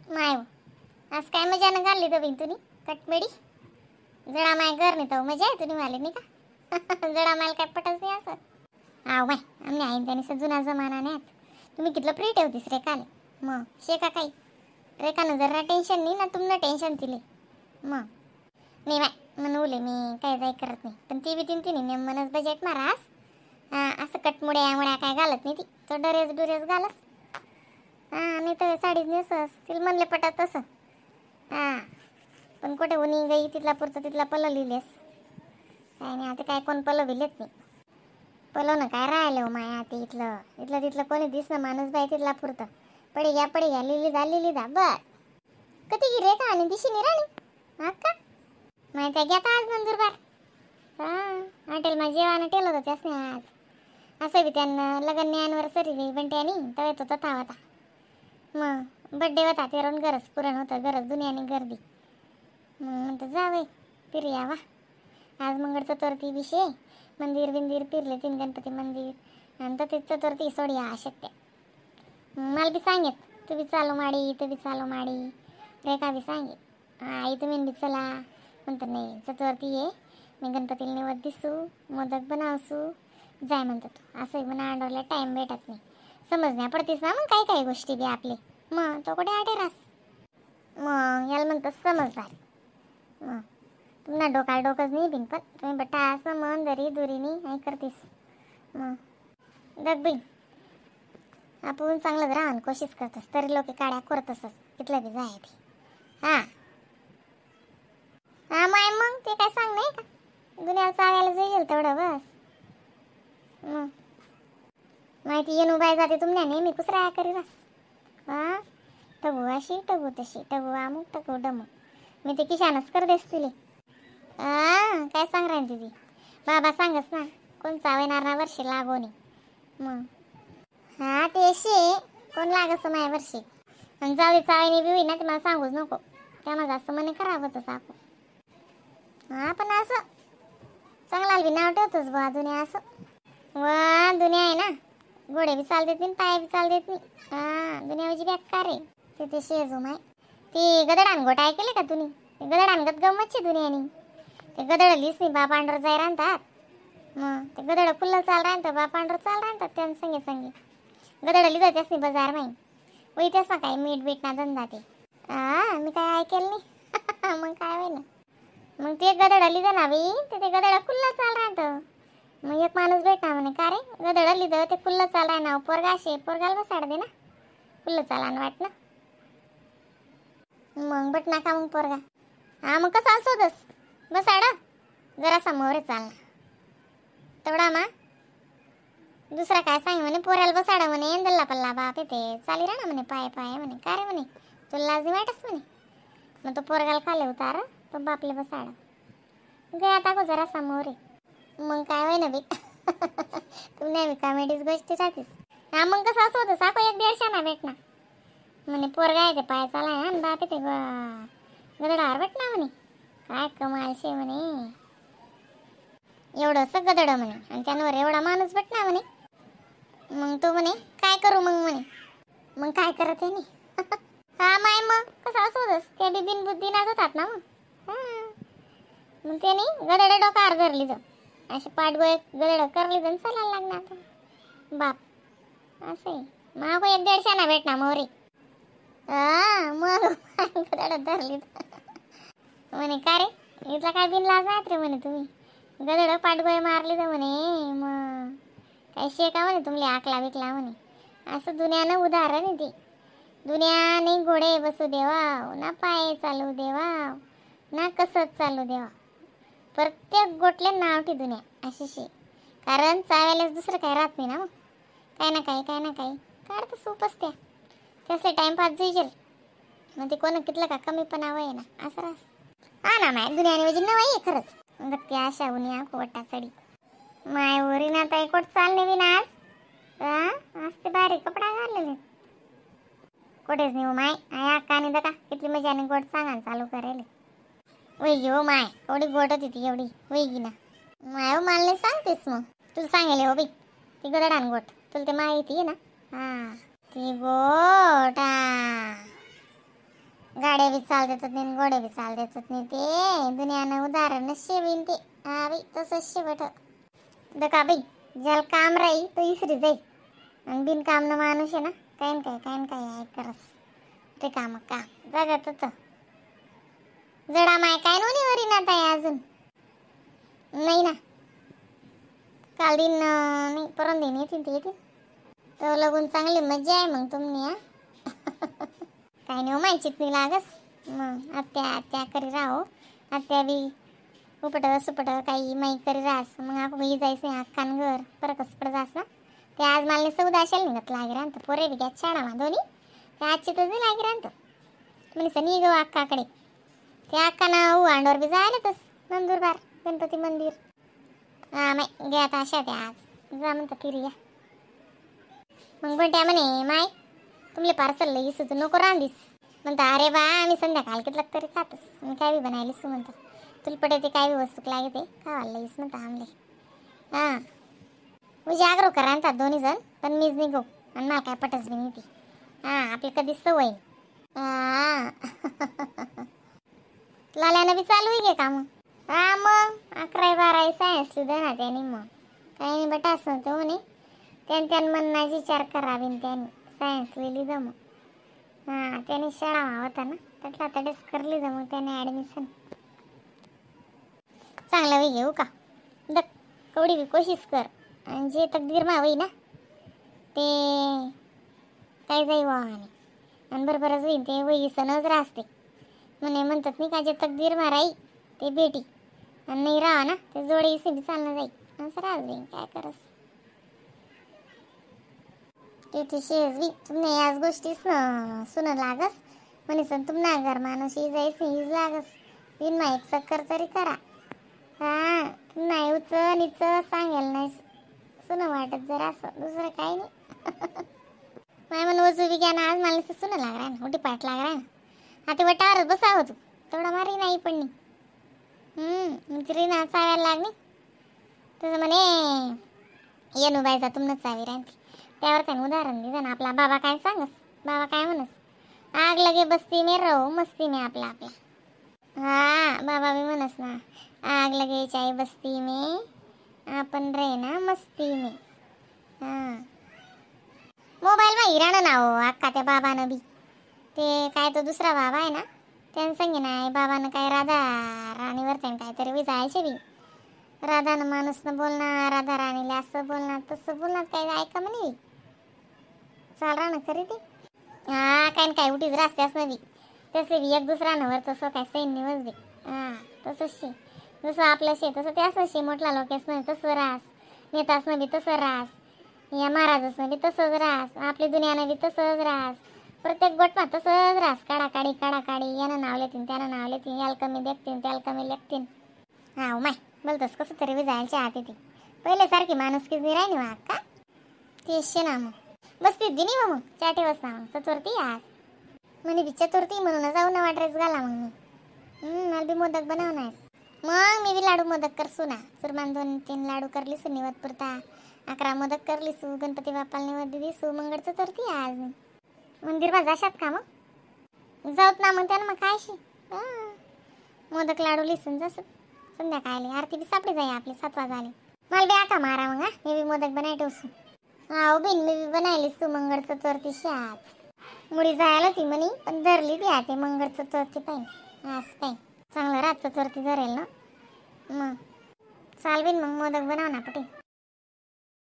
माय आज काय मजानं घालली तर बिन तुम्ही कटमेडी जडा माय घर नाही तर मजा आहे तुम्ही माले नाही का जडा माल काय पटच नाही असं आव माय आम्ही आईन त्याने जुना जमाना नाही तुम्ही कितलं फ्री ठेवतीस रेखाले मग शेका काही रेखानं जरा टेन्शन नाही ना तुम्हाला टेन्शन दिले मग नाही माय म्हणूले मी काय जाय करत नाही पण ती बी तिने नेमनच बजेट मारास असं कटमुड्या मुड्या काय घालत नाही ती तो डरेस घालस नाही तर साडीच नेसस तिला म्हणले पटात तसं पण कुठे उनी गई तिथला पुरतं तिथला पलं लिहिलेस काय नाही आता काय कोण पलं लिहिलेत नाही पलवणं काय राहिलं हो माया ते इथलं तिथलं कोणी दिसणं माणूस बाई तिथला पुरतं पडे घ्या लिहिली दा बर कधी गिरे का आणि दिशी नाही राणी हा का माहिती घ्या आज नंदुरबार हॉटेलમાં जेवण टेलं होतं त्यासने आज असं बी त्यांना लग्न अॅनिव्हर्सरी बंट्यानी तवे तो तथा होता मग बड्डे होता ते राहून गरज पुरण होतं गरज दुनियाने गर्दी मग म्हणतं जावे फिरूया वा आज मंगळ चतुर्थी विषय मंदिर फिरले 3 गणपती मंदिर आणि तर ते चतुर्थी सोडिया शक्य मला बी सांगेत तू बी चालू माडी रेखा बी सांगे आई तुम्ही बी चला म्हणतं नाही चतुर्थी आहे मी गणपतीला निवड दिसू मोदक बनवसू जाय म्हणतो तू असं म्हणा आंडवला टाईम भेटत नाही समजण्या पडतेस ना मग काही गोष्टी बी आपले मग तो कुठे आटे रास मग याला म्हणतं समजदार मग तुम्हाला डोकंच नाही बिन पण तुम्ही बट्टा असं मन दरी दुरीनी नाही करतेस मग दगबी आपण चांगलंच राहून कोशिश करतस तरी लोक काड्या करतसच तिथलं बी जाय ते हा माय मग ते काय सांग नाही का दुनिया चावायला जाईल तेवढं बस माहिती येणू बाय जाते तुमल्या नेहमी कुसरा करी रस टगू अशी टगू तशी टगू अमुक टगू डमूक मी ते किशानच कर देस तुले काय सांग राहीन तुझी बाबा सांगस ना कोण चावेणार ना वर्षी लागोनी मग हा ते शे कोण लागस माया वर्षी आणि जाऊ चावेनी बी ना ते मला सांगूच नको त्यामुळे जास्त मने खराबच साकू पण असं चांगला बी नाव ठेवतोच बा दुनिया असं वा दुनिया आहे ना घोडे बी चाल देत नाही पाय बी चाल देत नाही दुनियाची बेकार आहे तिथे शेजू माय ती गदडान गोट ऐकले का तुम्ही गदडान गत गमतची दुनियानी ते गदड लिस नाही बा पांढर जाय राहतात मग ते गदड फुल्ल चाल राहतात बा पांढर चाल राहतात त्यांना संगे गदड लिहित त्याच नाही बाजार माही वही त्यास ना काय मीठ बीट ना धंदा ते मी काय ऐकेल नाही मग काय होय ना मग ते गदड लिहिलं ना बी ते गदड फुल्ल चाल राहतं मग एक माणूस भेटना म्हणे का रे गदड लिहिलं ते फुल्ल चाल राह ना पोरगा असे पोरगाला बसाड दे ना फुल्ल चाला वाट ना मग बट ना का मग पोरगा मग कसं असोतस बसाड जरा समोर चालना तेवढा मा दुसरा काय सांग म्हणे पोऱ्याला बसाड म्हणे दल्ला पल्ला बाप येते चाली राहा म्हणे पाय म्हणे का रे म्हणे तुला लाजी वाटस म्हणे मग तो पोरगाला खाले उतार तो बापले बसाड गे आता को जरा समोर मग काय होय ना बी तुम्ही बी कॉमेडीज गोष्टी राहतीस मग कसं असं होतं साको 1-1.5 ना भेटना म्हणे पोरगा आहे ते पाय चालाय आणि बाप येते गदडावर भेटना म्हणे काय कमाल शे म्हणे एवढंसं गदड म्हणे आणि त्यावर एवढा माणूस भेटना म्हणे मग तो म्हणे काय करू मग काय करत आहे नाही माय मग कसं असं होतंस ते बी बिनबुद्धी नाच होतात ना मग ते नाही गदड डोकावर धरली तर असे पाठगोय गदड करली तर चालायला लागणार बाप असं मग 1-1.5 ना भेटना मोरी मग गदड धरली म्हणे का रे इथला काय बिनलाज नाहीत रे म्हणे तुम्ही गदड पाठगोय मारली तर म्हणे मग काही शेका म्हणे तुमले आकला बिकला म्हणे असं दुनियानं उदाहरण आहे ते दुनियाने घोडे बसू देवा ना पाय चालू देवा ना कसं चालू देवा प्रत्येक गोटले नाव ठी दुनिया अशी शे कारण चावायलाच दुसरं काही राहत नाही ना मग काही ना काही काढतं सूपच त्याचे टाइमपास जुईजेल मग ते कोण कितलं का कमी पण आहे ना असं राहस ना माय दुनियाने वजी नवाई आहे खरंच गत्ती आशा उन्या कोटा चढी माय वरी ना ताई कोट चालणे बी ना आज ते बारी कपडा घाललेले कोठेच नाही माय आया कानी दका किती मजाने गोट सांगा चालू करेल वैगी हो माय एवढी गोट होती ती एवढी वैगी ना माय हो मला सांगतेस मग तुला सांगेल हो बाई ती गदडान गोट तुला ते माहिती आहे ना ती गोट गाड्या बी चाल देतात नाही गोड्या बी चाल देतात नाही ते दुनियानं उदाहरण शेवीन ते हा बाई तसंच शेवट का बाई ज्याला काम राही तो इसरी जाई आणि बिनकाम न माणूस आहे ना काय न काय आहे करस ते काम का जागात जडा माय काय नव्हती वरी ना ताई अजून नाही ना काल दिन नाही परम दिन येतील ते येतील तर लगून चांगली मजा आहे मग तुम्ही हा काही नाही माहिती चितणी लागस मग आत्या आत्या करी राहो आत्या बी उपट सुपट काही माई करी राहस मग आपण जायचं नाही अख्खान घर परकस पड जास ना ते आज मला सौदा असेल निघत लागे राहत पोरे बी घ्या शाळा दोन्ही ते आजची तर लागे राहत म्हणजे सनी गो अक्काकडे ते अक्का ना अंडोर बी जायला तस नंदुरबार गणपती मंदिर हा माय घ्या आता अशा त्या आज जा म्हणता फिरी या मग बंट्या म्हणे माय तुमले पार्सल लई सुद्धा नको रांधीस म्हणता अरे बा आम्ही संध्याकाळ कितलं तरी खातस मी काय बी बनायलीस म्हणता तुला पडे ते काय बी वस्तू लागे ते खावायला लईस म्हणता आमले हां म्हणजे आग्रह करा आणतात दोन्ही जण पण मीच निघू आणि मला काय पटच बी नाही ती हां आपली कधी सवय हां लाल्यानं बी चालू आहे काम हां मग 11-12 सायन्स सुद्धा ना त्याने मग काही नाही बटा असं होतं म्हणे त्यान मनाची विचार करावी त्याने सायन्स लिहिली जमू हां त्याने शाळा होता ना त्यातला तडेच करली जमू त्याने ॲडमिशन चांगला वेळ घेऊ का दक कवडी बी कोशिश कर आणि जे तकदीर मा होई ना ते काय जाई वाहने आणि बरोबरच होईल ते वही सणच राहते म्हणे म्हणतात नाही का जे तकदीर मा राही ते बेटी आणि नाही राहा ना ते जोडे इसे बी चालणं जाईल असं राहत बाई काय करस ते शेज बी तुमने याच गोष्टीच सुन लागस म्हणे सण तुमना घर माणूस ही जायच हीच लागस तीन मा एक चक्कर तरी करा हां नाही उच निच सांगेल नाही सुन वाटत जरा असं दुसरं काही नाही माय म्हण वजू बी घ्या ना आज मला सुन लाग रहा ना मोठी पाठ लाग रहा ना आता वटावरच बसावं तू तेवढा मारी नाही पण तरी ना चावायला लागली तसं म्हणे येणू बायचा तुमनंच चावी राहते त्यावर त्यानं उदाहरण दिलं ना आपला बाबा काय सांगस बाबा काय म्हणस आग लगे बस्ती में रहो मस्ती में आपला आपला हां बाबा बी म्हणस ना आग लगे चाय बस्ती में आपण रे ना मस्ती में हां मोबाईलમાં हिराणं नाव अक्का त्या बाबानं बी ते काय तो दुसरा बाबा आहे ना त्यानं सांगे नाही बाबानं काय राधा राणीवर त्यानं काहीतरी बी जायचे बी राधानं माणूसनं बोलणार राधा राणीला असं बोलणार तसं बोलणार काही ऐका म्हणे चाल राहणं खरी ते हां काय काय उठीच रस्त्यास ना बी तसे बी एक दुसरा नवर तसं काय सैन्यवच बी हां तसंच शे जसं आपलं शे तसं ते असं शे मोठला लोकेसनं तसं रास नेतासनं बी तसं रास या महाराजासनं बी तसंच रास आपली दुनियानं बी तसंच रास प्रत्येक गोटमा तसंच रास काढाकाडी यानं नाव लेतीन त्यानं नाव लेतीन याला कमी देखतीन त्याला कमी लेखतीन हा माय बोलतोस कसं तरी बी जायच्या आत येते पहिल्यासारखी माणुसकीच नाही राहिली मग का ते शे ना मग बसतीत बी नाही मग चाटे वाजता मग चतुर्थी आज म्हणे बी चतुर्थी म्हणून जाऊ ना वाटरेच घाला मग मी मला बी मोदक बनवणार मग मी बी लाडू मोदक करसू ना सुरमान 2-3 लाडू करलीसू निवत पुरता 11 मोदक करलीसू गणपती बाप्पाला निवत दिलीसू मंगळ चतुर्थी आज मंदिरला जाशात का मग जाऊत ना मग त्यानं मग कायशी मोदक लाडू लिसून जसं संध्याकाळी आरती बी सापडी जाई आपली 7 वाजले मला बी आका मारा मग हा मी बी मोदक बनाय ठेवसू हा बिन मी बी बनायलीस तू मंगळ चतुर्थी आज मुडी जायला ती म्हणी पण धरली ती आते मंगळ चतुर्थी पाहिजे आज काय चांगलं रात चतुर्थी धरेल ना मग चाल बिन मग मोदक बनव ना पटे